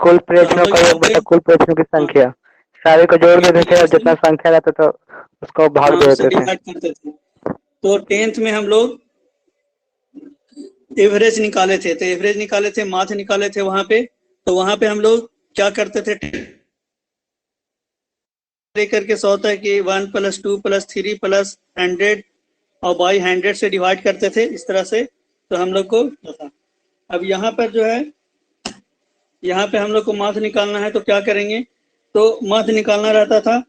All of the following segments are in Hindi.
कुल तो हम प्रश्नों लोग का यहाँ योग पे बटा कुल प्रश्नों की हाँ, संख्या, सारे को जोड़ देते थे और इंटीग्रेशन जितना संख्या रहता था उसको भाग दे उससे देते थे। डिवाइड करते थे। तो 10th में हम लोग एवरेज निकाले थे, तो एवरेज निकाले थे, माथ निकाले थे वहां पे। तो वहां पे हम लोग क्या करते थे, लेकर के 100 तक कि 1 + 2 + 3 + 100 और बाई 100 से डिवाइड करते थे इस तरह से। तो हम लोग को था। अब यहाँ पर जो है, यहाँ पे हम लोग को माथ निकालना है, तो क्या करेंगे, तो माथ निकालना रहता था।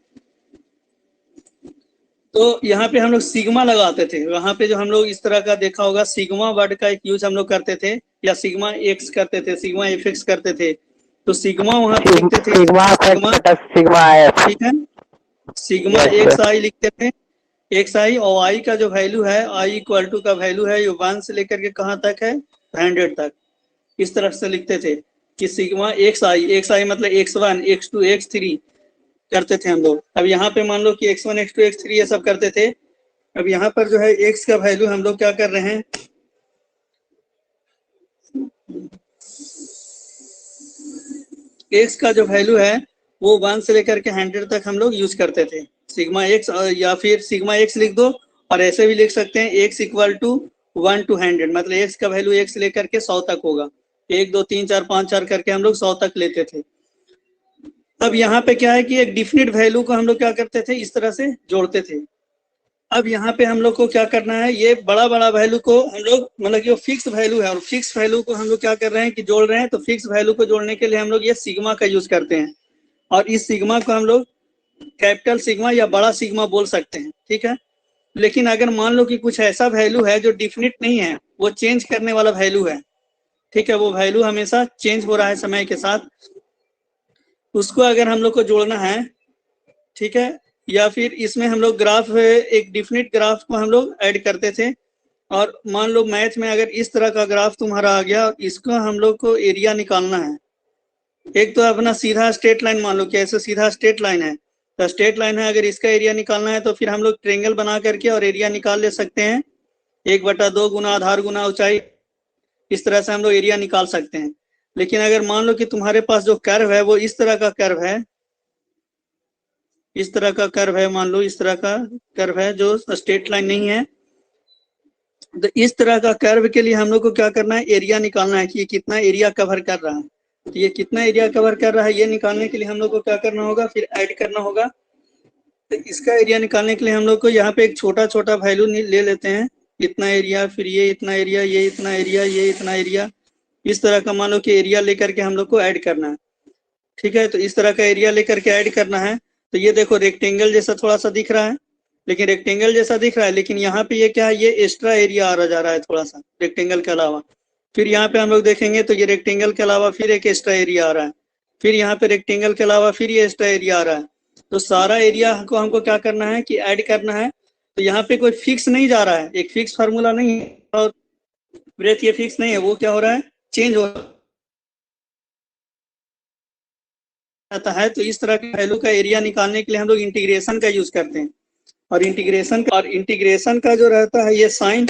तो यहाँ पे हम लोग सिग्मा लगाते थे। वहां पे जो हम लोग इस तरह का देखा होगा, सिग्मा वर्ड का एक यूज हम लोग करते थे, या सिग्मा एक्स करते थे, सिग्मा एफ करते थे। तो सिग्मा वहां पे लिखते थे, सिग्मा एफ सिग्मा, बटा सिग्मा एफ। ठीक है, सिग्मा यस एक्स सर। आई लिखते थे, एक्स आई, और आई का जो वैल्यू है, आई इक्वल टू का वैल्यू है, ये 1 से लेकर के कहाँ तक है, 100 तक। इस तरह से लिखते थे कि सिग्मा एक्स आई मतलब x1 x2 x3 करते थे हम लोग। अब यहाँ पे मान लो कि x1 x2 x3 ये सब करते थे। अब यहाँ पर जो है x का वैल्यू हम लोग क्या कर रहे हैं, x का जो वैल्यू है वो 1 से लेकर के 100 तक हम लोग यूज करते थे। सिग्मा एक्स, या फिर सिग्मा एक्स लिख दो, और ऐसे भी लिख सकते हैं x इक्वल टू 1 to 100, मतलब x का वैल्यू x लेकर के 100 तक होगा। 1 2 3 4 5 4 करके हम लोग 100 तक लेते थे। अब यहाँ पे क्या है कि एक डिफिनिट वैल्यू को हम लोग क्या करते थे, इस तरह से जोड़ते थे। अब यहाँ पे हम लोग को क्या करना है, ये बड़ा बड़ा वैल्यू को हम लोग, मतलब कि फिक्स वैल्यू है, और फिक्स वैल्यू को हम लोग क्या कर रहे हैं कि जोड़ रहे हैं। तो फिक्स वैल्यू को जोड़ने के लिए हम लोग ये सिग्मा का यूज करते हैं, और इस सिग्मा को हम लोग कैपिटल सिग्मा या बड़ा सिग्मा बोल सकते हैं, ठीक है। लेकिन अगर मान लो कि कुछ ऐसा वैल्यू है जो डिफिनिट नहीं है, वो चेंज करने वाला वैल्यू है, ठीक है, वो वैल्यू हमेशा चेंज हो रहा है समय के साथ, उसको अगर हम लोग को जोड़ना है, ठीक है, या फिर इसमें हम लोग ग्राफ, एक डिफिनिट ग्राफ को हम लोग ऐड करते थे। और मान लो मैथ में अगर इस तरह का ग्राफ तुम्हारा आ गया, और इसको हम लोग को एरिया निकालना है। एक तो अपना सीधा स्ट्रेट लाइन, मान लो कि ऐसे सीधा स्ट्रेट लाइन है, तो स्ट्रेट लाइन है, अगर इसका एरिया निकालना है तो फिर हम लोग ट्रेंगल बना करके और एरिया निकाल ले सकते हैं। 1/2 गुना आधार गुना ऊंचाई, इस तरह से हम लोग एरिया निकाल सकते हैं। लेकिन अगर मान लो कि तुम्हारे पास जो कर्व है वो इस तरह का कर्व है, इस तरह का कर्व है, मान लो इस तरह का कर्व है जो स्ट्रेट लाइन नहीं है, तो इस तरह का कर्व के लिए हम लोग को क्या करना है, एरिया निकालना है कि ये कितना एरिया कवर कर रहा है। तो ये कितना एरिया कवर कर रहा है, ये निकालने के लिए हम लोग को क्या करना होगा, फिर ऐड करना होगा। तो इसका एरिया निकालने के लिए हम लोग को यहाँ पे एक छोटा छोटा वैल्यू ले लेते हैं, इतना एरिया, फिर ये इतना एरिया, ये इतना एरिया, ये इतना एरिया, इस तरह का मान लो कि एरिया लेकर के हम लोग को ऐड करना है, ठीक है। तो इस तरह का एरिया लेकर के ऐड करना है। तो ये देखो रेक्टेंगल जैसा थोड़ा सा दिख रहा है, लेकिन रेक्टेंगल जैसा दिख रहा है, लेकिन यहाँ पे ये क्या है, ये एक्स्ट्रा एरिया आ रहा जा रहा है थोड़ा सा रेक्टेंगल के अलावा। फिर यहाँ पे हम लोग देखेंगे तो ये रेक्टेंगल के अलावा फिर एक एक्स्ट्रा एरिया आ रहा है, फिर यहाँ पे रेक्टेंगल के अलावा फिर ये एक्स्ट्रा एरिया आ रहा है। तो सारा एरिया को हमको क्या करना है कि ऐड करना है। तो यहाँ पे कोई फिक्स नहीं जा रहा है, एक फिक्स फार्मूला नहीं है, और ब्रेथ ये फिक्स नहीं है, वो क्या हो रहा है, चेंज हो जाता है। तो इस तरह के वैल्यू का एरिया निकालने के लिए हम लोग इंटीग्रेशन का यूज करते हैं। और इंटीग्रेशन का जो रहता है ये साइन,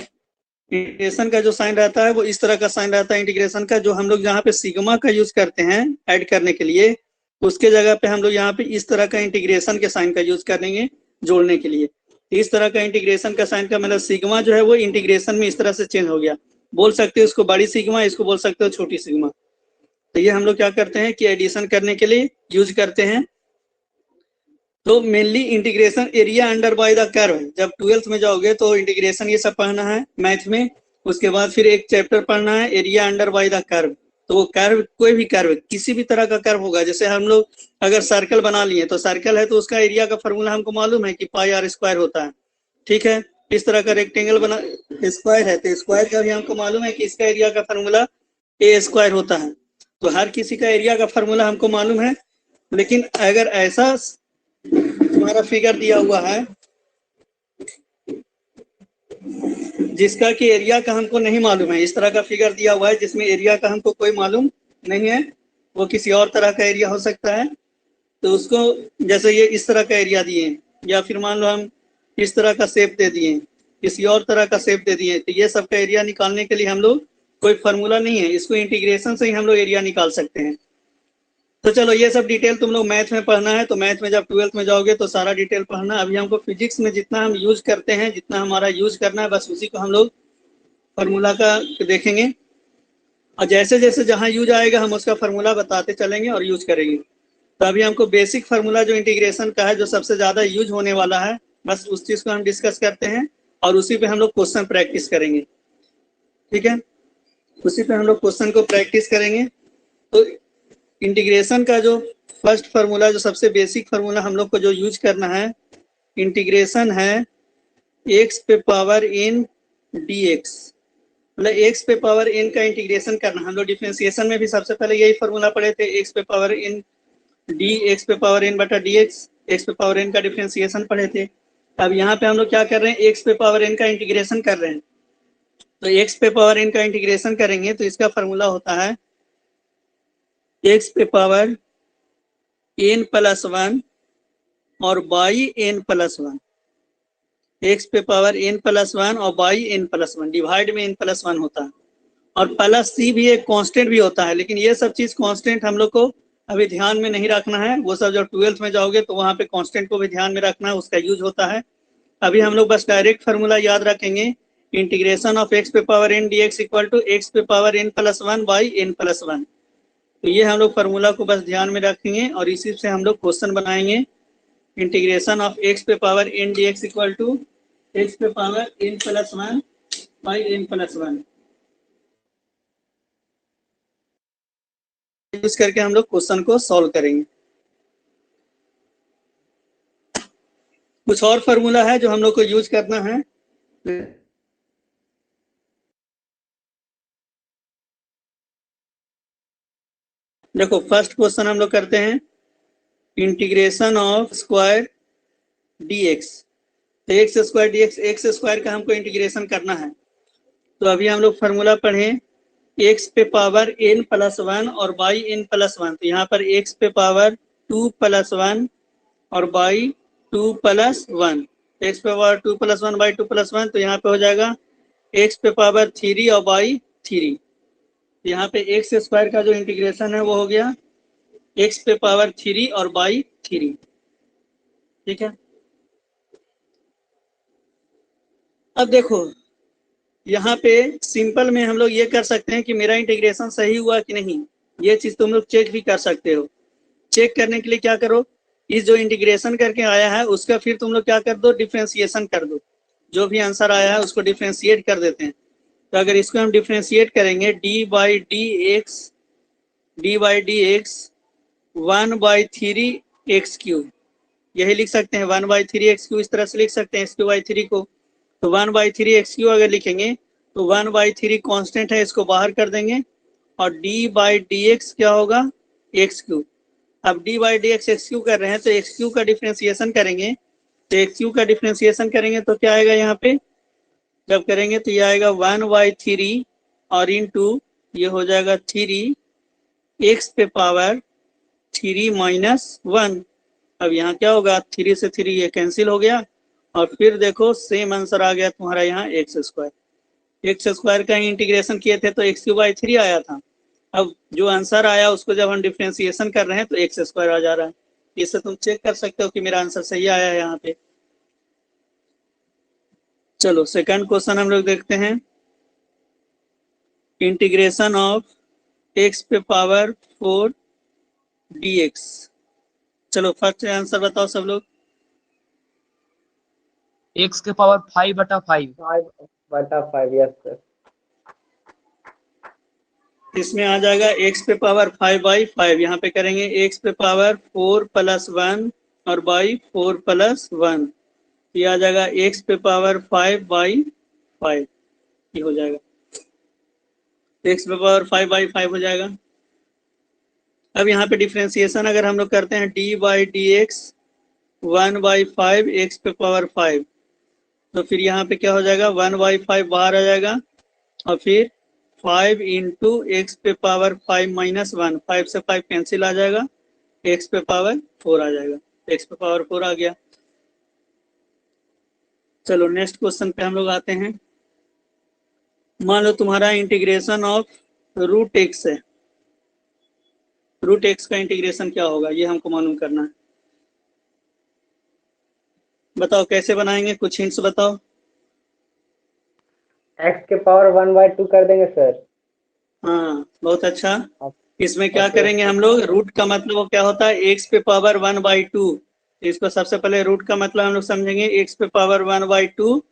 इंटीग्रेशन का जो साइन रहता है वो इस तरह का साइन रहता है इंटीग्रेशन का, जो हम लोग यहाँ पे सिग्मा का यूज करते हैं ऐड करने के लिए, उसके जगह पे हम लोग यहाँ पे इस तरह का इंटीग्रेशन के साइन का यूज करेंगे जोड़ने के लिए। इस तरह का इंटीग्रेशन का साइन का मतलब सिग्मा जो है वो इंटीग्रेशन में इस तरह से चेंज हो गया। बोल सकते हो इसको बड़ी सिग्मा, इसको बोल सकते हो छोटी सिग्मा। तो ये हम लोग क्या करते हैं कि एडिशन करने के लिए यूज करते हैं। तो mainly integration area under by the curve, जब 12th में जाओगे तो इंटीग्रेशन ये सब पढ़ना है मैथ में। उसके बाद फिर एक चैप्टर पढ़ना है area under by the curve. तो वो कर्व, कोई भी कर्व, किसी भी तरह का कर्व होगा, जैसे हम लोग अगर सर्कल बना लिए, तो सर्कल है तो उसका एरिया का फॉर्मूला हमको मालूम है कि πr² होता है, ठीक है। इस तरह का रेक्टेंगल बना, स्क्वायर है तो स्क्वायर का भी हमको मालूम है कि इसका एरिया का फॉर्मूला a² होता है। तो हर किसी का एरिया का फॉर्मूला हमको मालूम है। लेकिन अगर ऐसा तुम्हारा फिगर दिया हुआ है जिसका कि एरिया का हमको नहीं मालूम है, इस तरह का फिगर दिया हुआ है जिसमें एरिया का हमको कोई मालूम नहीं है, वो किसी और तरह का एरिया हो सकता है, तो उसको, जैसे ये इस तरह का एरिया दिए, या फिर मान लो हम इस तरह का शेप दे दिए, किसी और तरह का शेप दे दिए, तो ये सब का एरिया निकालने के लिए हम लोग कोई फार्मूला नहीं है, इसको इंटीग्रेशन से ही हम लोग एरिया निकाल सकते हैं। तो चलो ये सब डिटेल तुम लोग मैथ में पढ़ना है, तो मैथ में जब 12th में जाओगे तो सारा डिटेल पढ़ना। अभी हमको फिजिक्स में जितना हम यूज करते हैं, जितना हमारा यूज करना है, बस उसी को हम लोग फार्मूला का देखेंगे, और जैसे जैसे जहाँ यूज आएगा हम उसका फार्मूला बताते चलेंगे और यूज करेंगे। तो अभी हमको बेसिक फार्मूला जो इंटीग्रेशन का है, जो सबसे ज्यादा यूज होने वाला है, बस उस चीज को हम डिस्कस करते हैं और उसी पे हम लोग क्वेश्चन प्रैक्टिस करेंगे। ठीक है, उसी पे हम लोग क्वेश्चन को प्रैक्टिस करेंगे। तो इंटीग्रेशन का जो फर्स्ट फार्मूला, जो सबसे बेसिक फार्मूला हम लोग को जो यूज करना है, इंटीग्रेशन है x पे पावर n dx, मतलब x पे पावर n का इंटीग्रेशन करना। हम लोग डिफरेंशिएशन में भी सबसे पहले यही फार्मूला पढ़े थे, x पे पावर n dx पे पावर n बटा dx, x पे पावर n का डिफरेंशिएशन पढ़े थे। अब यहाँ पे हम लोग क्या कर रहे हैं, x पे पावर n का इंटीग्रेशन कर रहे हैं। तो x पे पावर n का इंटीग्रेशन करेंगे तो इसका फार्मूला होता है x पे पावर n प्लस 1 और बाई n प्लस 1, x पे पावर n प्लस 1 और बाई n प्लस 1, डिवाइड में n प्लस 1 होता है, और प्लस c भी एक कांस्टेंट भी होता है। लेकिन ये सब चीज कांस्टेंट हम लोग को अभी ध्यान में नहीं रखना है, वो सब जब 12th में जाओगे तो वहां पे कांस्टेंट को भी ध्यान में रखना है, उसका यूज होता है। अभी हम लोग बस डायरेक्ट फार्मूला याद रखेंगे, इंटीग्रेशन ऑफ x पे power n dx equal to x पे power n plus 1 by n plus 1। तो ये हम लोग फार्मूला को बस ध्यान में रखेंगे और इसी से हम लोग क्वेश्चन बनाएंगे। इंटीग्रेशन ऑफ x पे power n dx equal to x पे power n plus 1 by n plus 1, use करके हम लोग क्वेश्चन को सॉल्व करेंगे। कुछ और फार्मूला है जो हम लोग को यूज करना है। देखो फर्स्ट क्वेश्चन हम लोग करते हैं, इंटीग्रेशन ऑफ स्क्वायर dx। तो x square dx, x square का हमको इंटीग्रेशन करना है। तो अभी हम लोग फार्मूला पढ़ें, x पे पावर n प्लस 1 और बाई n प्लस 1। तो यहाँ पर x पे पावर 2 प्लस 1 और बाई 2 प्लस 1, एक्स पे पावर 2 प्लस 1 बाई 2 प्लस 1। तो यहाँ पे हो जाएगा x पे पावर 3 और बाई 3। यहाँ पे एक्स स्क्वायर का जो इंटीग्रेशन है वो हो गया x पे पावर 3 और बाई 3। ठीक है, अब देखो यहाँ पे सिंपल में हम लोग ये कर सकते हैं कि मेरा इंटीग्रेशन सही हुआ कि नहीं, ये चीज तुम लोग चेक भी कर सकते हो। चेक करने के लिए क्या करो, इस जो इंटीग्रेशन करके आया है उसका फिर तुम लोग क्या कर दो, डिफरेंशिएशन कर दो। जो भी आंसर आया है उसको डिफरेंशिएट कर देते हैं। तो अगर इसको हम डिफरेंशिएट करेंगे, D by D x 1/3 x cube, यही लिख सकते हैं 1/3 एक्स क्यूब, इस तरह से लिख सकते हैं एक्स क्यू बाई 3 को। तो 1/3 एक्स क्यू अगर लिखेंगे तो 1/3 कांस्टेंट है, इसको बाहर कर देंगे, और डी बाई डी एक्स क्या होगा, एक्स क्यूब। अब D by D x x Q कर रहे हैं तो एक्स क्यू का डिफरेंशिएशन करेंगे। तो एक्स क्यू का डिफरेंशिएशन करेंगे तो क्या आएगा, यहाँ पे जब करेंगे तो ये आएगा 1/3 और इनटू ये हो जाएगा 3 एक्स पे पावर 3 माइनस 1। अब यहाँ क्या होगा, 3 से 3 ये कैंसिल हो गया, और फिर देखो सेम आंसर आ गया तुम्हारा यहाँ एक्स स्क्वायर। एक्स स्क्वायर का इंटीग्रेशन किए थे तो एक्स क्यूब बाई 3 आया था। अब जो आंसर आया उसको जब हम डिफरेंशिएशन कर रहे हैं तो एक्स स्क्वायर आ जा रहा है। इससे तुम चेक कर सकते हो कि मेरा आंसर सही आया है यहाँ पे। चलो सेकंड क्वेश्चन हम लोग देखते हैं, इंटीग्रेशन ऑफ एक्स पे पावर 4 dx। चलो फर्स्ट आंसर बताओ सब लोग। एक्स के पावर 5/5। 5/5, yes sir. इसमें आ जाएगा x पे पावर 5/5, यहाँ पे करेंगे x पे पावर 4 प्लस 1 और बाई 4 प्लस 1, ये आ जाएगा x पे पावर 5/5, ये हो जाएगा x पे पावर 5/5 हो जाएगा। अब यहाँ पे डिफरेंशिएशन अगर हम लोग करते हैं, D by D x 1/5 x पे पावर 5, तो फिर यहाँ पे क्या हो जाएगा, 1/5 बाहर आ जाएगा, और फिर 5 इंटू एक्स पे पावर 5 माइनस 1, 5 से 5 कैंसिल आ जाएगा, एक्स पे पावर 4 आ जाएगा, एक्स पे पावर 4 आ गया। चलो नेक्स्ट क्वेश्चन पे हम लोग आते हैं। मान लो तुम्हारा इंटीग्रेशन ऑफ रूट एक्स है, रूट एक्स का इंटीग्रेशन क्या होगा, ये हमको मालूम करना है। बताओ कैसे बनाएंगे, कुछ हिंट्स बताओ। एक्स के पावर 1/2 कर देंगे सर। हाँ बहुत अच्छा। अब इसमें क्या अब करेंगे हम लोग, रूट का मतलब वो क्या होता है, एक्स पे पावर 1/2। इसको सबसे पहले रूट का मतलब हम लोग समझेंगे, एक्स पे पावर 1/2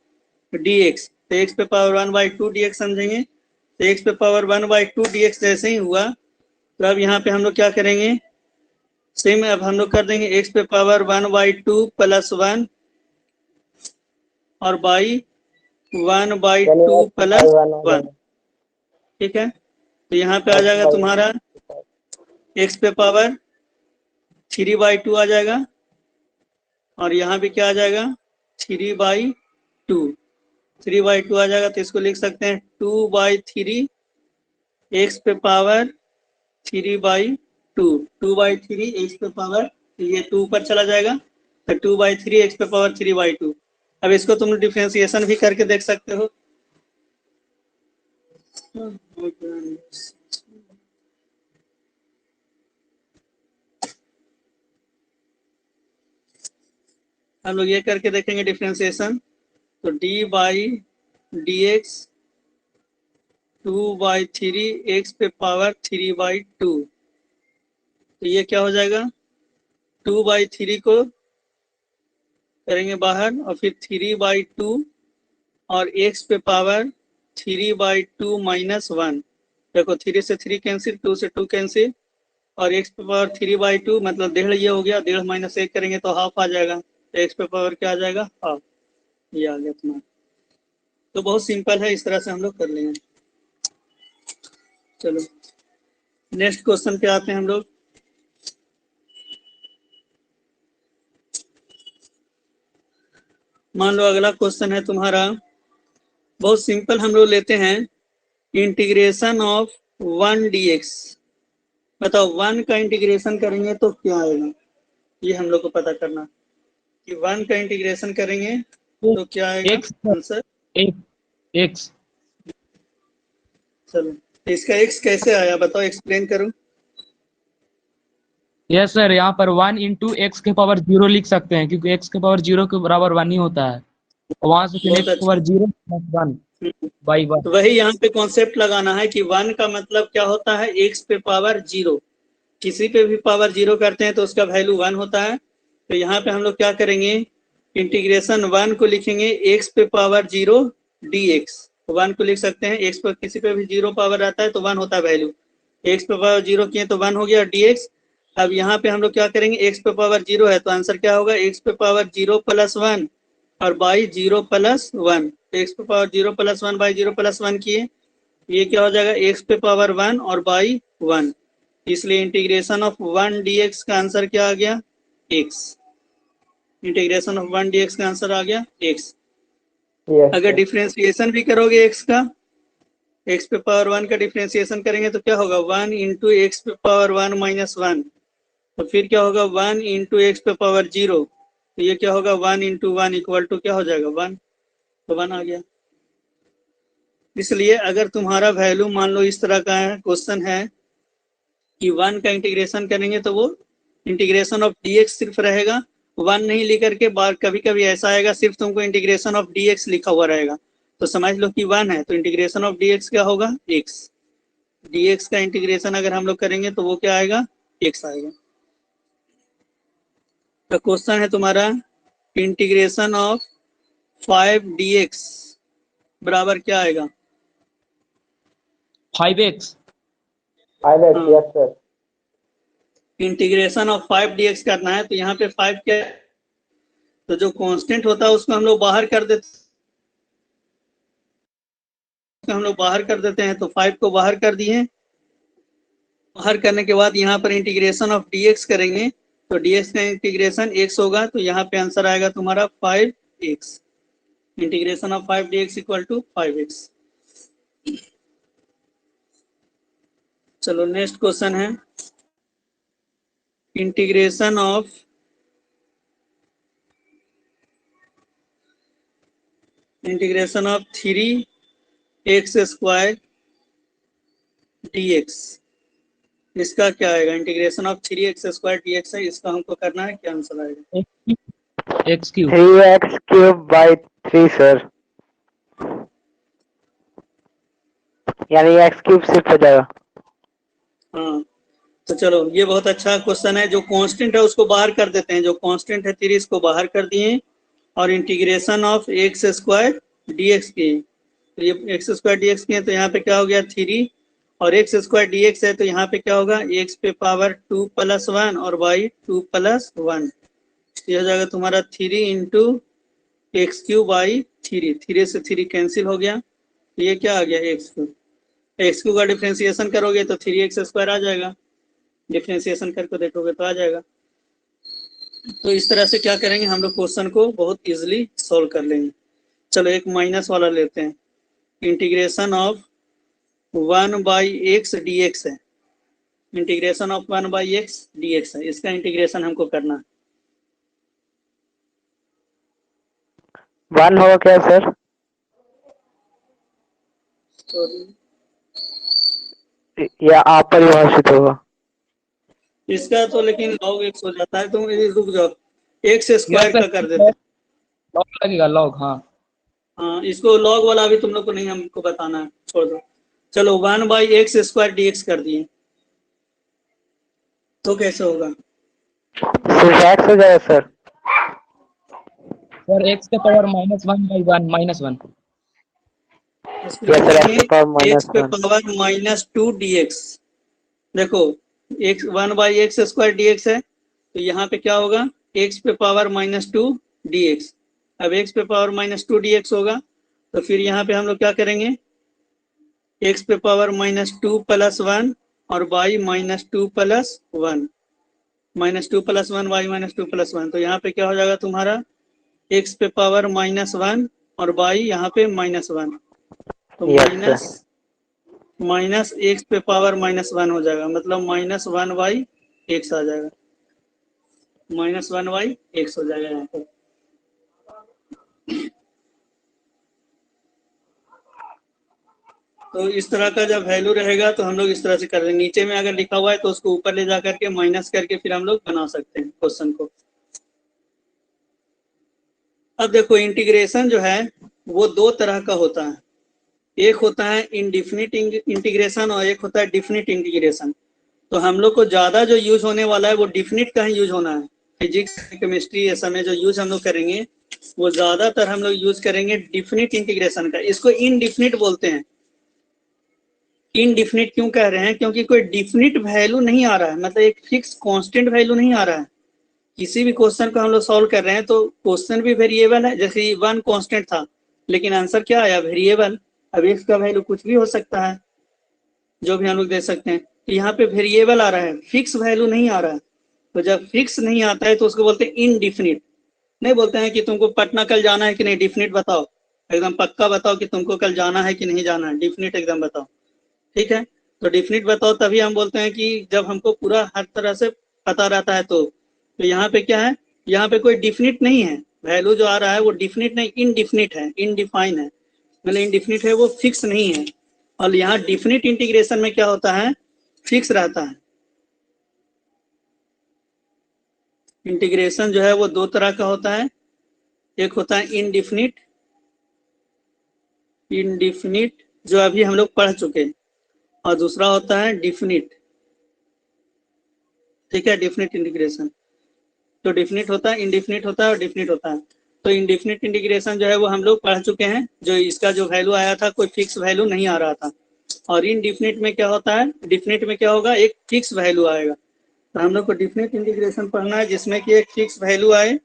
dx। तो एक्स पे पावर 1/2 dx समझेंगे। तो एक्स पे पावर 1/2 dx जैसे ही हुआ, तो अब यहाँ पे हम लोग क्या करेंगे, सेम अब हम लोग कर देंगे एक्स पे पावर 1/2 + 1 और बाई 1/2 + 1। ठीक है, तो यहाँ पे आ जाएगा तुम्हारा एक्स पे पावर 3/2 आ जाएगा, और यहाँ भी क्या आ जाएगा 3/2। 3/2 आ जाएगा, तो इसको लिख सकते हैं 2/3 एक्स पे पावर 3/2। 2/3 एक्स पे पावर, ये 2 ऊपर चला जाएगा, तो 2/3 एक्स पे पावर 3/2। अब इसको तुम डिफरेंशिएशन भी करके देख सकते हो। हम लोग ये करके देखेंगे डिफरेंशिएशन, तो d/dx 2/3 एक्स पे पावर 3/2। तो ये क्या हो जाएगा, 2/3 को करेंगे बाहर, और फिर 3/2 और एक्स पे पावर 3/2 - 1। देखो 3 से 3 कैंसिल, 2 से 2 कैंसिल, और एक्स पे पावर 3/2 मतलब 1.5, ये हो गया 1.5 - 1 करेंगे तो हाफ आ जाएगा। तो एक्स पे पावर क्या आ जाएगा, हाफ। ये आ गया तुम्हारा। तो बहुत सिंपल है, इस तरह से हम लोग कर लेंगे। चलो नेक्स्ट क्वेश्चन पे आते हैं हम लोग। मान लो अगला क्वेश्चन है तुम्हारा, बहुत सिंपल हम लोग लेते हैं, इंटीग्रेशन ऑफ 1 dx। बताओ 1 का इंटीग्रेशन करेंगे तो क्या आएगा, ये हम लोग को पता करना, कि 1 का इंटीग्रेशन करेंगे तो क्या आएगा एक्स आंसर। एक्स चलो तो इसका x कैसे आया बताओ, एक्सप्लेन करो। यस सर, यहाँ पर 1 × x के पावर 0 लिख सकते हैं, क्योंकि x के पावर 0 के बराबर 1 ही होता है, और वहां से फिर बहुत x के अच्छा। पावर 0 + 1/1। तो वही यहाँ पे कॉन्सेप्ट लगाना है कि 1 का मतलब क्या होता है, x पे पावर 0। किसी पे भी पावर 0 करते हैं तो उसका वैल्यू 1 होता है। तो यहाँ पे हम लोग क्या करेंगे, इंटीग्रेशन 1 को लिखेंगे x पे पावर 0 dx। 1 को लिख सकते हैं, x पर किसी पे भी 0 पावर रहता है तो 1 होता है वैल्यू। x पे पावर 0 किए तो 1 हो गया dx। अब यहाँ पे हम लोग क्या करेंगे, x पे पावर 0 है तो आंसर क्या होगा, x पे पावर 0 + 1 और बाई 0 + 1। x पे पावर 0 + 1 बाई 0 + 1 किए, ये क्या हो जाएगा x पे पावर 1 और बाई 1। इसलिए इंटीग्रेशन ऑफ 1 dx का आंसर क्या आ गया, x। इंटीग्रेशन ऑफ 1 dx का आंसर आ गया x। यस अगर सर। डिफरेंशिएशन भी करोगे x का, x पे पावर 1 का डिफरेंशिएशन करेंगे तो क्या होगा, 1 × x पे पावर 1 - 1। तो फिर क्या होगा, 1 × x पे पावर 0। तो ये क्या होगा, 1 × 1 = क्या हो जाएगा, 1। तो 1 आ गया। इसलिए अगर तुम्हारा वैल्यू मान लो इस तरह का है, क्वेश्चन है कि 1 का इंटीग्रेशन करेंगे तो वो इंटीग्रेशन ऑफ dx सिर्फ रहेगा, 1 नहीं लेकर के, बार कभी कभी ऐसा आएगा सिर्फ तुमको इंटीग्रेशन ऑफ dx लिखा हुआ रहेगा, तो समझ लो कि 1 है, तो इंटीग्रेशन ऑफ dx क्या होगा, x। dx का इंटीग्रेशन अगर हम लोग करेंगे तो वो क्या आएगा, x आएगा। तो क्वेश्चन है तुम्हारा, इंटीग्रेशन ऑफ 5 dx बराबर क्या आएगा। 5x 5x, हाँ, yes sir. Integration of 5 dx करना है, तो यहाँ पे 5 क्या है, तो जो कांस्टेंट होता है उसको हम लोग बाहर कर देते हैं, तो 5 को बाहर कर दिए। बाहर करने के बाद यहाँ पर इंटीग्रेशन ऑफ dx करेंगे, तो dx का इंटीग्रेशन x होगा, तो यहाँ पे आंसर आएगा तुम्हारा 5x। Integration of 5 dx = 5x। चलो नेक्स्ट क्वेश्चन है, integration of integration of 3x² dx। इसका क्या आएगा, इंटीग्रेशन ऑफ 3x² dx है, इसका हमको करना है, क्या आंसर आएगा? X cube 3x³ by 3 sir, यानी x³ शिफ्ट हो जाएगा। हाँ, तो चलो ये बहुत अच्छा क्वेश्चन है। जो कांस्टेंट है उसको बाहर कर देते हैं, जो कांस्टेंट है 3 इसको बाहर कर दिए और इंटीग्रेशन ऑफ x² dx की, तो ये x² dx की है, तो यहाँ पे क्या हो गया 3 और x² dx है, तो यहाँ पे क्या होगा x पे पावर 2 + 1 और y 2 + 1, ये हो जाएगा तुम्हारा 3 इंटू x³ बाई 3, 3 से 3 कैंसिल हो गया, तो ये क्या आ गया x³ का डिफ्रेंसिएशन करोगे तो 3x² आ जाएगा, डिफ्रेंसिएशन करके देखोगे तो आ जाएगा। तो इस तरह से क्या करेंगे हम लोग, क्वेश्चन को बहुत इजीली सॉल्व कर लेंगे। चलो एक माइनस वाला लेते हैं, इंटीग्रेशन ऑफ 1/x dx है, इंटीग्रेशन ऑफ 1/x dx है, इसका इंटीग्रेशन हमको करना है। 1 होगा क्या सर? या अपरिभाषित होगा? इसका तो लेकिन log x हो जाता है, तुम रुक जाओ, x² का कर देते हैं। लॉग लगेगा, लॉग। हाँ हाँ, इसको log वाला भी तुम लोग को नहीं हमको बताना है, छोड़ दो। चलो 1/x² dx कर दिए, तो कैसे होगा? सिर्फ x हो जाएगा सर? सर एक्स के पावर -1/1 -1। या सर x की पावर x पे -1। पावर -2 dx, देखो x 1/x² dx है, तो यहाँ पे क्या होगा x पे पावर -2 dx। अब x पे पावर -2 dx होगा, तो फिर यहाँ पे हम लोग क्या करेंगे, x पे पावर -2 + 1 और y -2 + 1, -2 + 1 y -2 + 1, तो यहाँ पे क्या हो जाएगा तुम्हारा x पे पावर -1 और y यहाँ पे -1, तो माइनस x पे पावर -1 हो जाएगा, मतलब -1/x आ जाएगा, -1/x हो जाएगा यहाँ पर। तो इस तरह का जब वैल्यू रहेगा तो हम लोग इस तरह से कर रहे हैं, नीचे में अगर लिखा हुआ है तो उसको ऊपर ले जा करके माइनस करके फिर हम लोग बना सकते हैं क्वेश्चन को। अब देखो इंटीग्रेशन जो है वो 2 तरह का होता है, एक होता है इनडिफिनिट इंटीग्रेशन और एक होता है डिफिनिट इंटीग्रेशन। तो हम लोग को ज्यादा जो यूज होने वाला है वो डिफिनिट का ही यूज होना है, फिजिक्स केमिस्ट्री ये सब में जो यूज हम लोग करेंगे वो ज्यादातर हम लोग यूज करेंगे डिफिनिट इंटीग्रेशन का। इसको इनडिफिनिट बोलते हैं। इनडिफिनिट क्यों कह रहे हैं, क्योंकि कोई डिफिनिट वैल्यू नहीं आ रहा है, मतलब एक फिक्स कांस्टेंट वैल्यू नहीं आ रहा है। किसी भी क्वेश्चन को हम लोग सॉल्व कर रहे हैं तो क्वेश्चन भी वेरिएबल है, जैसे 1 कांस्टेंट था लेकिन आंसर क्या आया, वेरिएबल। अब x का वैल्यू कुछ भी हो सकता है, जो भी हम लोग दे सकते हैं, तो यहाँ पे वेरिएबल आ रहा है, फिक्स वैल्यू नहीं आ रहा है। तो जब फिक्स नहीं आता है तो उसको बोलते हैं इनडिफिनिट। नहीं बोलते हैं कि तुमको पटना कल जाना है कि नहीं, डिफिनिट बताओ, एकदम पक्का बताओ कि तुमको कल जाना है कि नहीं जाना है, डिफिनिट एकदम बताओ, ठीक है। तो डिफिनिट बताओ तभी हम बोलते हैं कि जब हमको पूरा हर तरह से पता रहता है। तो यहाँ पे क्या है, यहाँ पे कोई डिफिनिट नहीं है, वैल्यू जो आ रहा है वो डिफिनिट नहीं, इनडिफिनिट है, इनडिफाइन है, मतलब इनडिफिनिट है, वो फिक्स नहीं है। और यहाँ डिफिनिट इंटीग्रेशन में क्या होता है, फिक्स रहता है। इंटीग्रेशन जो है वो 2 तरह का होता है, एक होता है इनडिफिनिट, इनडिफिनिट जो अभी हम लोग पढ़ चुके हैं, और दूसरा होता है डिफिनिट, ठीक है, डिफिनिट इंटीग्रेशन। तो डिफिनिट होता है, इनडिफिनिट होता है और डिफिनिट होता है। तो इनडिफिनिट इंटीग्रेशन जो है वो हम लोग पढ़ चुके हैं, जो इसका जो वैल्यू आया था कोई फिक्स वैल्यू नहीं आ रहा था। और इनडिफिनिट में क्या होता है, डिफिनिट में क्या होगा, एक फिक्स वैल्यू आएगा। तो हम लोग को डिफिनिट इंटीग्रेशन पढ़ना है जिसमें कि एक फिक्स वैल्यू आए।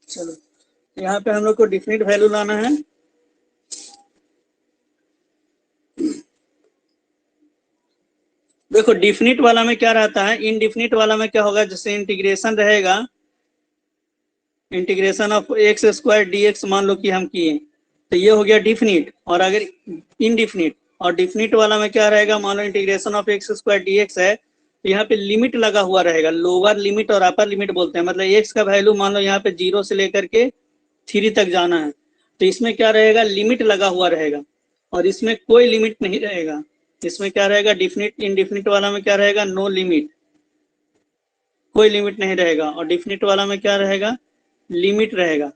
चलो यहाँ पे हम लोग को डिफिनिट वैल्यू लाना है। देखो डिफिनिट वाला में क्या रहता है, इनडिफिनिट वाला में क्या होगा, जैसे इंटीग्रेशन रहेगा, इंटीग्रेशन ऑफ x² dx मान लो कि हम किए, तो ये हो गया डिफिनिट। और अगर इनडिफिनिट, और डिफिनिट वाला में क्या रहेगा, मान लो इंटीग्रेशन ऑफ x² dx है, तो यहाँ पे लिमिट लगा हुआ रहेगा, लोअर लिमिट और अपर लिमिट बोलते हैं। मतलब एक्स का वैल्यू मान लो यहाँ पे 0 से लेकर के 3 तक जाना है, तो इसमें क्या रहेगा, लिमिट लगा हुआ रहेगा, और इसमें कोई लिमिट नहीं रहेगा। इसमें क्या रहेगा, डिफिनिट इनडिफिनिट वाला में क्या रहेगा, नो लिमिट, कोई लिमिट नहीं रहेगा, और डिफिनिट वाला में क्या रहेगा, लिमिट रहेगा,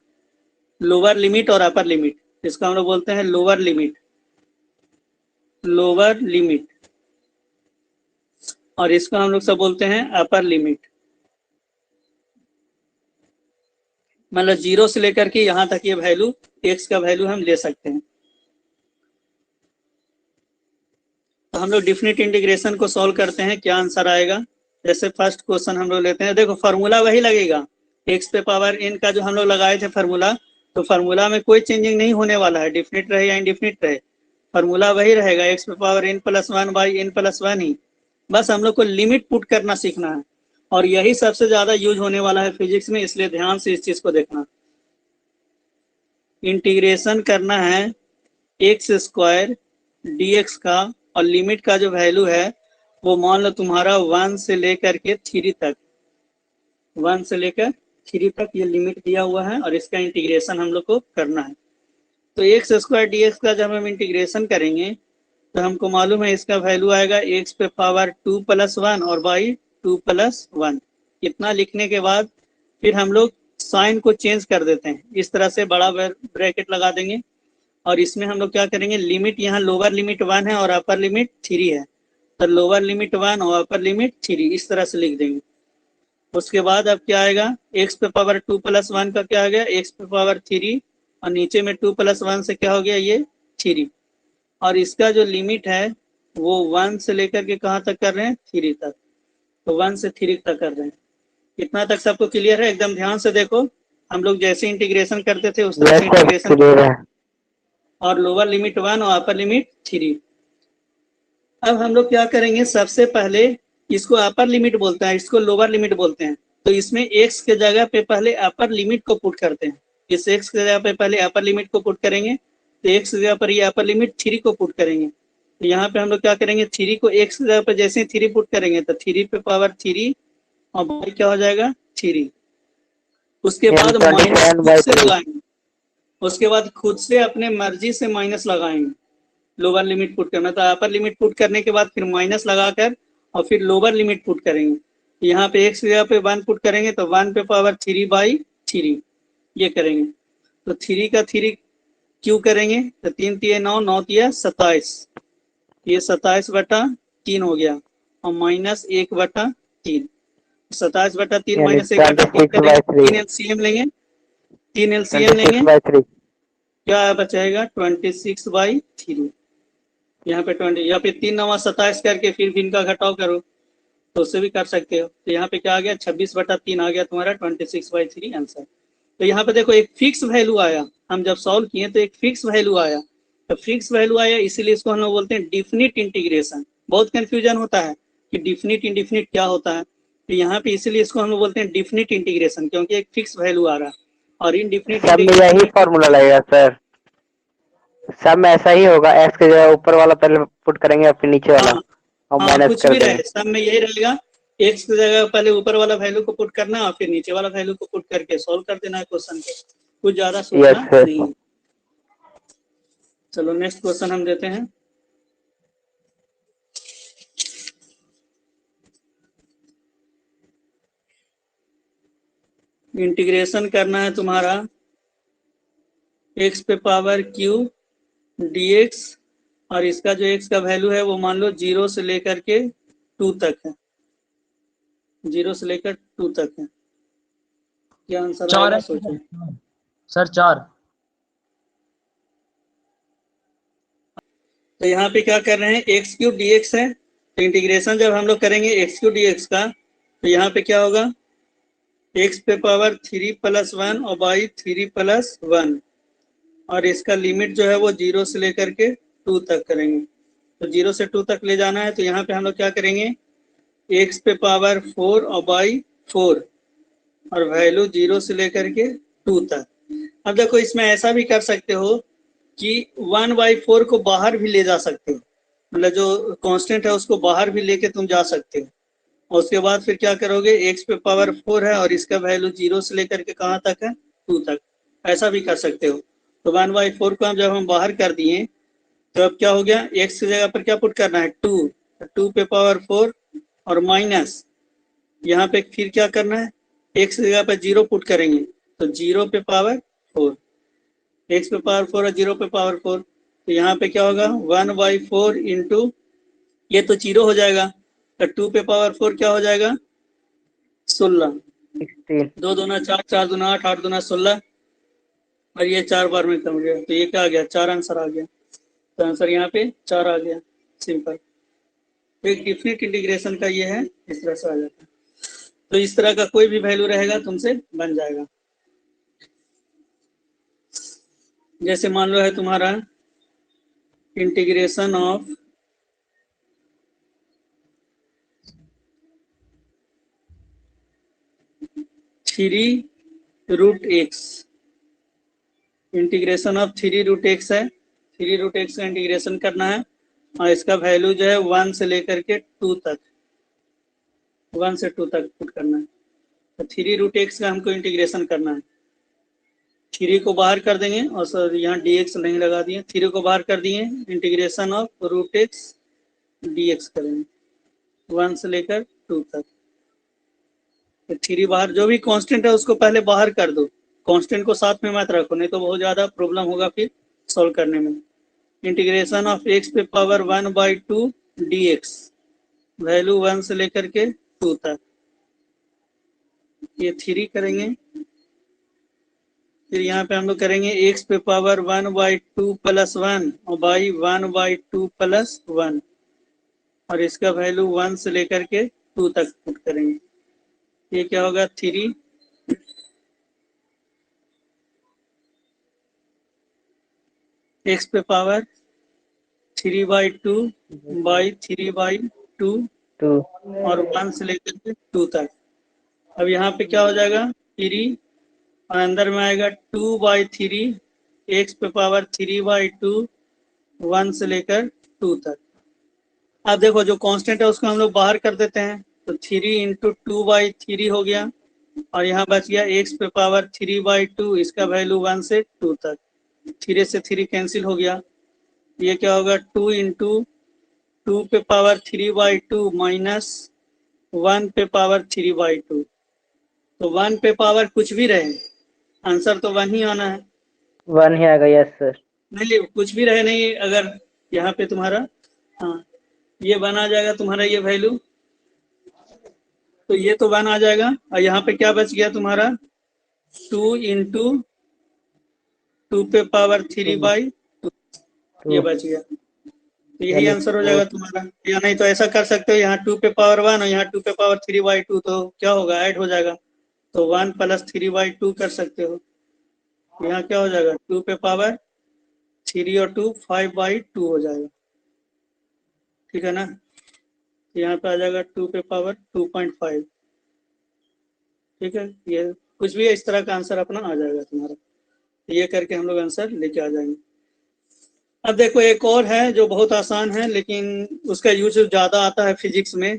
लोअर लिमिट और अपर लिमिट। इसका हम लोग बोलते हैं लोअर लिमिट, लोअर लिमिट, और इसको हम लोग सब बोलते हैं अपर लिमिट। मतलब 0 से लेकर के यहाँ तक ये वैल्यू, एक्स का वैल्यू हम ले सकते हैं। तो हम लोग डिफिनिट इंटीग्रेशन को सॉल्व करते हैं, क्या आंसर आएगा। जैसे फर्स्ट क्वेश्चन हम लोग लेते हैं, देखो फार्मूला वही लगेगा, एक्स पे पावर एन का जो हम लोग लगाए थे फार्मूला, तो फार्मूला में कोई चेंजिंग नहीं होने वाला है, डिफिनिट रहे या इनडिफिनिट रहे, फार्मूला वही रहेगा, एक्स पे power n plus 1 by n plus 1 ही। बस हम लोग को लिमिट पुट करना सीखना है, और यही सबसे ज्यादा यूज होने वाला है फिजिक्स में, इसलिए ध्यान से इस चीज को देखना। इंटीग्रेशन करना है एक्स स्क्वायर dx का, और लिमिट का जो वैल्यू है वो मान लो तुम्हारा 1 से लेकर के 3 तक, 1 से लेकर 3 तक ये लिमिट दिया हुआ है, और इसका इंटीग्रेशन हम लोग को करना है। तो एक्स स्क्वायर dx का जब हम इंटीग्रेशन करेंगे तो हमको मालूम है इसका वैल्यू आएगा एक्स पे पावर 2 + 1 और बाई 2 + 1। इतना लिखने के बाद फिर हम लोग साइन को चेंज कर देते हैं, इस तरह से बड़ा ब्रैकेट लगा देंगे, और इसमें हम लोग क्या करेंगे, लिमिट यहाँ लोअर लिमिट 1 है और अपर लिमिट 3 है, तो लोअर लिमिट 1 और अपर लिमिट 3 इस तरह से लिख देंगे। उसके बाद अब क्या आएगा, एक्स पे पावर 2 + 1 का क्या आ गया, एक्स पे पावर 3, और नीचे में 2 + 1 से क्या हो गया, ये 3, और इसका जो लिमिट है वो 1 से लेकर के कहाँ तक कर रहे हैं, 3 तक, तो 1 से 3 तक कर रहे हैं। इतना तक सबको क्लियर है, एकदम ध्यान से देखो, हम लोग जैसे इंटीग्रेशन करते थे उस तरह से इंटीग्रेशन, क्लियर है। और लोअर लिमिट 1 और अपर लिमिट 3। अब हम लोग क्या करेंगे, सबसे पहले इसको अपर लिमिट बोलते हैं, इसको लोअर लिमिट बोलते हैं, तो इसमें एक्स के जगह पे पहले अपर लिमिट को पुट करते हैं। इस एक्स के जगह पे पहले अपर लिमिट को पुट करेंगे, तो एक्स की जगह पर ये अपर लिमिट 3 को पुट करेंगे। तो यहाँ पे हम लोग क्या करेंगे, 3 को एक्स की जगह पर जैसे 3 पुट करेंगे तो 3 पे पावर 3 और बाई क्या हो जाएगा 3। उसके बाद माइनस खुद से लगाएंगे, उसके बाद खुद से अपने मर्जी से माइनस लगाएंगे, लोअर लिमिट पुट करना, तो अपर लिमिट पुट करने के बाद फिर माइनस लगाकर और फिर लोअर लिमिट पुट करेंगे। यहाँ पे एक्स की जगह पे 1 पुट करेंगे तो 1 पे पावर 3/3 ये करेंगे, तो 3 का 3 क्यों करेंगे, तो 3 × 9 9 × 27, ये 27/3 हो गया, और माइनस 1/3, 27/3 माइनस 1/3 करेंगे, 3 एलसीएम लेंगे, 3 एलसीएम लेंगे, क्या बचाएगा 26/3। यहाँ पे 20, यहाँ पे 3 × 9 = 27 करके फिर भी इनका घटाव करो तो उससे भी कर सकते हो। तो यहाँ पे क्या आ गया 26/3 आ गया तुम्हारा 26/3 आंसर। तो यहाँ पे देखो एक फिक्स वैल्यू आया, हम जब सॉल्व किए तो एक फिक्स वैल्यू आया, तो फिक्स वैल्यू आया इसीलिए इसको हम लोग बोलते हैं डिफिनिट इंटीग्रेशन। बहुत कंफ्यूजन होता है कि डिफिनिट इंडिफिनिट क्या होता है, तो यहाँ पे इसीलिए इसको हम लोग बोलते हैं डिफिनिट इंटीग्रेशन, क्योंकि एक फिक्स वैल्यू आ रहा है। और इनडिफिनिट सब में यही फॉर्मूला लगेगा सर, सब में ऐसा ही होगा, एक्स के जगह ऊपर वाला पहले पुट करेंगे और फिर नीचे वाला और माइनस कुछ कर भी देंगे। रहे सब में यही रहेगा, एक्स की जगह पहले ऊपर वाला वैल्यू को पुट करना और फिर नीचे वाला वैल्यू को पुट करके सॉल्व कर देना है क्वेश्चन को, कुछ ज्यादा सोचना नहीं है। चलो नेक्स्ट क्वेश्चन हम देते हैं। इंटीग्रेशन करना है तुम्हारा एक्स पे पावर क्यू dx, और इसका जो x का वैल्यू है वो मान लो 0 से लेकर के 2 तक है, 0 से लेकर 2 तक है। क्या आंसर आएगा सोचो सर 4। तो यहाँ पे क्या कर रहे हैं, x³ dx है, तो इंटीग्रेशन जब हम लोग करेंगे x³ dx का, तो यहाँ पे क्या होगा x पे पावर 3 + 1 और बाई 3 + 1, और इसका लिमिट जो है वो 0 से लेकर के 2 तक करेंगे। तो 0 से 2 तक ले जाना है, तो यहाँ पे हम लोग क्या करेंगे x पे पावर 4 और बाई 4 और वैल्यू 0 से लेकर के 2 तक। अब देखो इसमें ऐसा भी कर सकते हो कि 1/4 को बाहर भी ले जा सकते हो, मतलब जो कांस्टेंट है उसको बाहर भी लेके तुम जा सकते हो, और उसके बाद फिर क्या करोगे, x पे पावर 4 है और इसका वैल्यू 0 से लेकर के कहाँ तक है, 2 तक, ऐसा भी कर सकते हो। तो 1/4 को जब हम बाहर कर दिए तो अब क्या हो गया, x की जगह पर क्या पुट करना है, 2 पे पावर 4 और माइनस यहाँ पे फिर क्या करना है, x की जगह पर 0 पुट करेंगे तो 0 पे पावर 4, x पे पावर 4 और 0 पे पावर 4, तो यहाँ पे क्या होगा 1/4 इंटू ये तो 0 हो जाएगा, तो 2 पे पावर 4 क्या हो जाएगा 16, 16 2 दूना 4, 4 दूना 8, 8 दूना 16 और ये 4 बार में कम गया, तो ये क्या आ गया, 4 आंसर आ गया। तो आंसर यहाँ पे 4 आ गया, सिंपल। एक डिफिनिट इंटीग्रेशन का ये है, इस तरह से आ जाता है। तो इस तरह का कोई भी वैल्यू रहेगा तुमसे बन जाएगा। जैसे मान लो है तुम्हारा integration of three root x, integration of 3 root x है, 3 रूट एक्स का इंटीग्रेशन करना है और इसका वैल्यू जो है 1 से लेकर के 2 तक, 1 से 2 तक पुट करना है। तो 3 रूट एक्स का हमको इंटीग्रेशन करना है, 3 को बाहर कर देंगे और सर यहाँ dx नहीं लगा दिए, 3 को बाहर कर दिए, integration of root x dx करेंगे 1 से लेकर 2 तक। तो 3 बाहर, जो भी कांस्टेंट है उसको पहले बाहर कर दो, कांस्टेंट को साथ में मत रखो, नहीं तो बहुत ज़्यादा प्रॉब्लम होगा फिर सॉल्व करने में। इंटीग्रेशन ऑफ x पे पावर 1/2 dx, वैल्यू 1 से लेकर के 2 तक, ये 3 करेंगे। फिर यहाँ पे हम लोग करेंगे x पे पावर 1/2 प्लस 1 और बाई 1/2 प्लस 1 और इसका वैल्यू 1 से लेकर के 2 तक पुट करेंगे। ये क्या होगा 3 x पे पावर 3/2 बाई 3/2 2 और 1 से लेकर के 2 तक। अब यहाँ पे क्या हो जाएगा 3 और अंदर में आएगा 2/3, x पे पावर 3/2 1 से लेकर 2 तक। अब देखो जो कांस्टेंट है उसको हम लोग बाहर कर देते हैं, तो 3 इंटू 2/3 हो गया और यहाँ बच गया x पे पावर 3/2, इसका वैल्यू 1 से 2 तक, 3 से 3 कैंसिल हो गया। ये क्या होगा 2 इंटू 2 पे पावर 3/2 माइनस 1 पे पावर 3/2, तो 1 पे पावर कुछ भी रहे आंसर तो 1 ही आना है, 1 ही आएगा, यस सर। नहीं कुछ भी रहे नहीं, अगर यहाँ पे तुम्हारा हाँ ये 1 आ जाएगा तुम्हारा ये वैल्यू, तो ये तो 1 आ जाएगा और यहाँ पे क्या बच गया तुम्हारा 2 इंटू 2 पे पावर 3/2, ये बच गया, तो यही आंसर हो जाएगा तुम्हारा। या नहीं तो ऐसा कर सकते हो, यहाँ 2 पे पावर 1 और यहाँ 2 पे पावर 3/2, तो क्या होगा ऐड हो जाएगा, तो 1 प्लस 3/2 कर सकते हो। यहाँ क्या हो जाएगा 2 पे पावर 3 और 2 5/2 हो जाएगा, ठीक है ना। यहाँ पे आ जाएगा 2 पे पावर 2.5, ठीक है। ये कुछ भी इस तरह का आंसर अपना आ जाएगा तुम्हारा, ये करके हम लोग आंसर लेके आ जाएंगे। अब देखो एक और है जो बहुत आसान है लेकिन उसका यूज ज़्यादा आता है फिजिक्स में।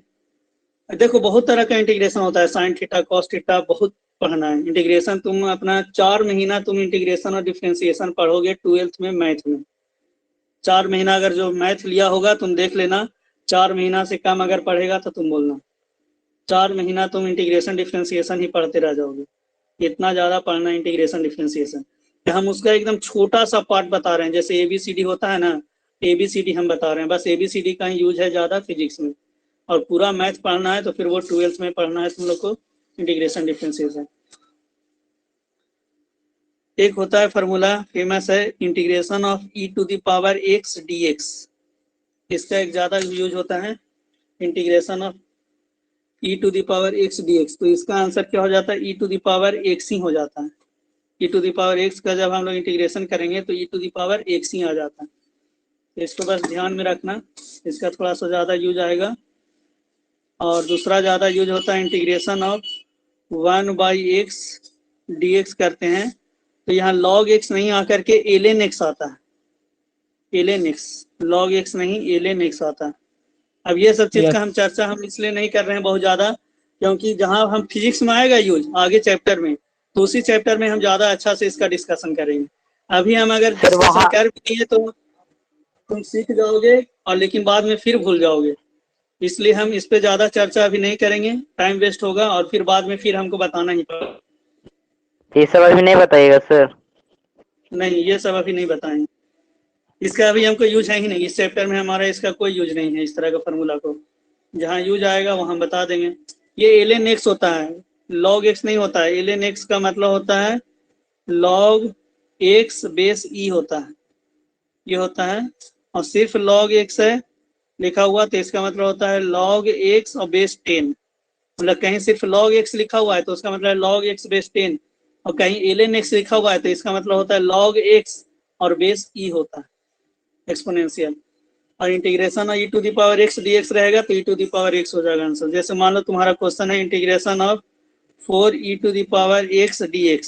देखो बहुत तरह का इंटीग्रेशन होता है, साइन थीटा कॉस थीटा, बहुत पढ़ना है इंटीग्रेशन। तुम अपना 4 महीना तुम इंटीग्रेशन और डिफरेंशिएशन पढ़ोगे 12th में मैथ में। 4 महीना अगर जो मैथ लिया होगा तुम देख लेना, 4 महीना से कम अगर पढ़ेगा तो तुम बोलना, 4 महीना तुम इंटीग्रेशन डिफरेंशिएशन ही पढ़ते रह जाओगे, इतना ज़्यादा पढ़ना इंटीग्रेशन डिफरेंशिएशन। हम उसका एकदम छोटा सा पार्ट बता रहे हैं, जैसे ABCD होता है ना, ABCD हम बता रहे हैं, बस ABCD का ही यूज है ज़्यादा फिजिक्स में, और पूरा मैथ पढ़ना है तो फिर वो 12th में पढ़ना है तुम लोग को इंटीग्रेशन डिफरेंशिएशन। एक होता है फार्मूला फेमस है, इंटीग्रेशन ऑफ e⁻x dx, इसका एक ज़्यादा यूज होता है इंटीग्रेशन ऑफ e⁻x dx, तो इसका आंसर क्या हो जाता है e⁻x ही हो जाता है। e⁻x का जब हम लोग इंटीग्रेशन करेंगे तो e⁻x ही आ जाता है, तो इसको बस ध्यान में रखना, इसका थोड़ा सा ज़्यादा यूज आएगा। और दूसरा ज़्यादा यूज होता है इंटीग्रेशन ऑफ 1/x dx करते हैं, तो यहाँ log x नहीं आकर के ln x आता है, ln x, log x नहीं ln x आता है। अब ये सब चीज Yes. का हम चर्चा हम इसलिए नहीं कर रहे हैं बहुत ज्यादा, क्योंकि जहां हम फिजिक्स में आएगा यूज आगे चैप्टर में, तो उसी चैप्टर में हम ज्यादा अच्छा से इसका डिस्कशन करेंगे। अभी हम अगर फिर डिस्कशन वहाँ कर भी लिए तो तुम सीख जाओगे और लेकिन बाद में फिर भूल जाओगे, इसलिए हम इस पे ज्यादा चर्चा अभी नहीं करेंगे, टाइम वेस्ट होगा और फिर बाद में फिर हमको बताना ही पड़ेगा। ये सब अभी नहीं बताइएगा सर? नहीं, ये सब अभी नहीं बताएंगे, इसका अभी हमको यूज है ही नहीं, इस चैप्टर में हमारा इसका कोई यूज नहीं है। इस तरह का फार्मूला को जहाँ यूज आएगा वहां बता देंगे। ये ln x होता है, log x नहीं होता है। ln x का मतलब होता है log x बेस e होता है, ये होता है। और सिर्फ log x है लिखा हुआ तो इसका मतलब होता है log x और बेस 10। मतलब कहीं सिर्फ log x लिखा हुआ है तो उसका मतलब है log x बेस 10, और कहीं ln x लिखा हुआ है तो इसका मतलब होता है log x और बेस e होता है, एक्सपोनेंशियल। और integration of e to the power x dx रहेगा तो e to the power x हो जाएगा आंसर। जैसे मान लो तुम्हारा क्वेश्चन है integration of 4e to the power x dx,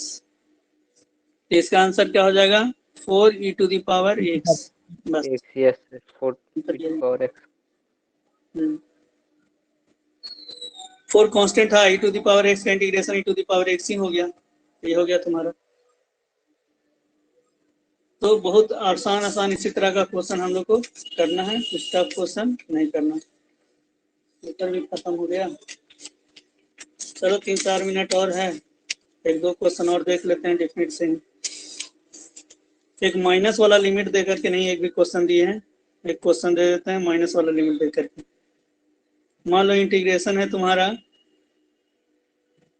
तो इसका आंसर क्या हो जाएगा 4e to the power x। बस x, yes, 4 x। 4 कांस्टेंट था, e to the power x का integration e to the power x ही हो गया, ये हो गया तुम्हारा। तो बहुत आसान आसान इसी तरह का क्वेश्चन हम लोग को करना है, कुछ टफ क्वेश्चन नहीं करना। पेपर भी खत्म हो गया, चलो 3-4 मिनट और है, एक दो क्वेश्चन और देख लेते हैं डेफिनेट से। एक माइनस वाला लिमिट दे करके नहीं, एक भी क्वेश्चन दिए हैं, एक क्वेश्चन दे देते हैं माइनस वाला लिमिट दे करके। मान लो इंटीग्रेशन है तुम्हारा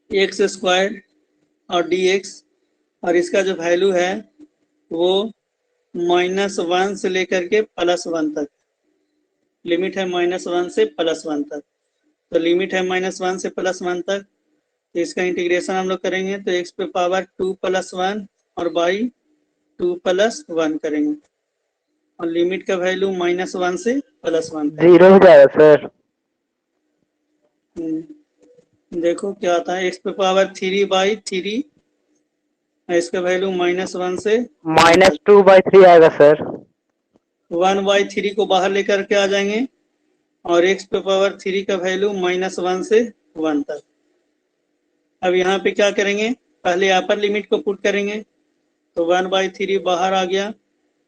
एक्स स्क्वायर और dx, और इसका जो वैल्यू है वो -1 से लेकर के +1 तक, लिमिट है -1 से +1 तक। तो लिमिट है -1 से +1 तक, तो इसका इंटीग्रेशन हम लोग करेंगे तो x पे पावर 2 + 1 और बाई 2 + 1 करेंगे, और लिमिट का वैल्यू -1 से +1 तक। 0 हो जाएगा सर? देखो क्या आता है, x पे पावर 3/3, इसका वैल्यू -1 से -2/3 आएगा सर। 1/3 को बाहर लेकर के आ जाएंगे, और x पे पावर 3 का वैल्यू -1 से 1 तक। अब यहाँ पे क्या करेंगे, पहले अपर लिमिट को पुट करेंगे तो 1/3 बाहर आ गया,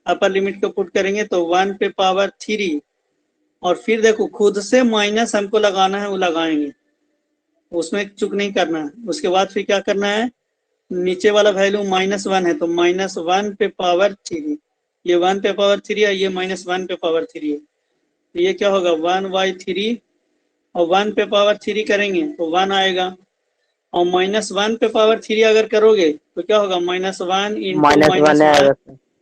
अपर लिमिट को पुट करेंगे तो 1 पे पावर 3, और फिर देखो खुद से माइनस हमको लगाना है वो लगाएंगे, उसमें चुक नहीं करना है। उसके बाद फिर क्या करना है, नीचे वाला वैल्यू -1 है तो -1 पे पावर 3, ये 1 पे पावर 3 है, ये -1 पे पावर 3 है, तो ये क्या होगा 1/3, और 1 पे पावर 3 करेंगे तो 1 आएगा, और -1 पे पावर 3 अगर करोगे तो क्या होगा -1 इंटू -1 आएगा सर।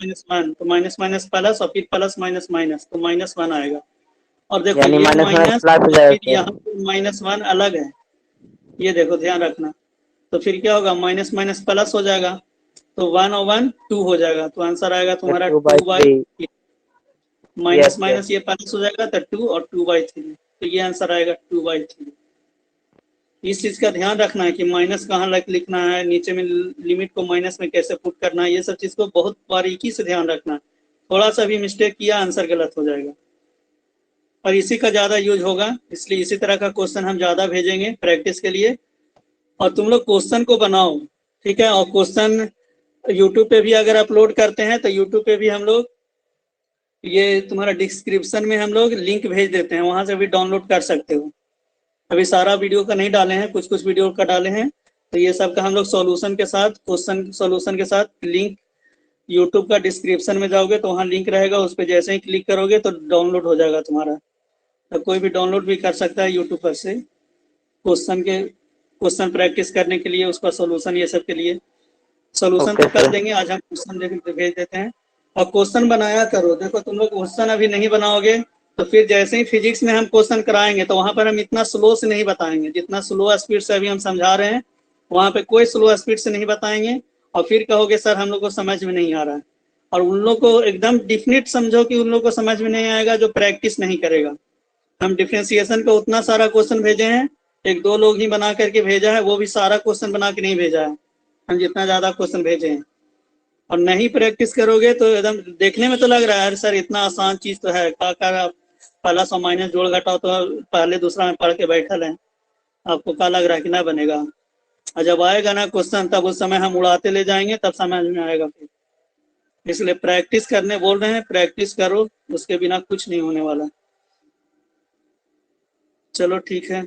-1, तो माइनस माइनस प्लस और फिर प्लस माइनस माइनस, तो -1 आएगा। और देखो यानी ये -1 माइनस प्लस हो और जाएगा फिर सर। यहाँ -1 अलग है, ये देखो ध्यान रखना। तो फिर क्या होगा माइनस माइनस प्लस हो जाएगा, तो 1 और 1 2 हो जाएगा, तो आंसर आएगा तुम्हारा 2/3। 2/3। माइनस यस माइनस ये प्लस हो जाएगा तो 2 और 2/3, तो ये आंसर आएगा 2/3। इस चीज का ध्यान रखना है कि माइनस कहाँ लिखना है, नीचे में लिमिट को माइनस में कैसे पुट करना है, ये सब चीज को बहुत बारीकी से ध्यान रखना। थोड़ा सा भी मिस्टेक किया आंसर गलत हो जाएगा, और इसी का ज्यादा यूज होगा, इसलिए इसी तरह का क्वेश्चन हम ज्यादा भेजेंगे प्रैक्टिस के लिए। और तुम लोग क्वेश्चन को बनाओ, ठीक है, और क्वेश्चन यूट्यूब पे भी अगर अपलोड करते हैं तो यूट्यूब पे भी हम लोग ये तुम्हारा डिस्क्रिप्शन में हम लोग लिंक भेज देते हैं, वहां से भी डाउनलोड कर सकते हो। अभी सारा वीडियो का नहीं डाले हैं, कुछ कुछ वीडियो का डाले हैं, तो ये सब का हम लोग सॉल्यूशन के साथ, क्वेश्चन सॉल्यूशन के साथ लिंक यूट्यूब का डिस्क्रिप्शन में जाओगे तो वहाँ लिंक रहेगा, उस पर जैसे ही क्लिक करोगे तो डाउनलोड हो जाएगा तुम्हारा। तो कोई भी डाउनलोड भी कर सकता है यूट्यूब पर से, क्वेश्चन प्रैक्टिस करने के लिए, उसका सॉल्यूशन ये सब के लिए। सॉल्यूशन तो कर देंगे, आज हम क्वेश्चन भेज देते हैं। और क्वेश्चन बनाया करो, देखो तुम लोग क्वेश्चन अभी नहीं बनाओगे तो फिर जैसे ही फिजिक्स में हम क्वेश्चन कराएंगे तो वहां पर हम इतना स्लो से नहीं बताएंगे, जितना स्लो स्पीड से अभी हम समझा रहे हैं वहां पे कोई स्लो स्पीड से नहीं बताएंगे, और फिर कहोगे सर हम लोग को समझ में नहीं आ रहा है। और उन लोग को एकदम डिफिनिट समझो कि उन लोग को समझ में नहीं आएगा जो प्रैक्टिस नहीं करेगा। हम डिफ्रेंसिएशन का उतना सारा क्वेश्चन भेजे हैं, 1-2 लोग ही बना करके भेजा है, वो भी सारा क्वेश्चन बना के नहीं भेजा है, हम जितना ज्यादा क्वेश्चन भेजे हैं। और नहीं प्रैक्टिस करोगे तो एकदम देखने में तो लग रहा है सर इतना आसान चीज तो है, क्या प्लस और माइनस जोड़ घटाओ तो पहले दूसरा में पढ़ के बैठल है, आपको क्या लग रहा है कि ना बनेगा? और जब आएगा ना क्वेश्चन तब उस समय हम उड़ाते ले जाएंगे, तब समझ में आएगा फिर। इसलिए प्रैक्टिस करने बोल रहे हैं, प्रैक्टिस करो, उसके बिना कुछ नहीं होने वाला। चलो ठीक है।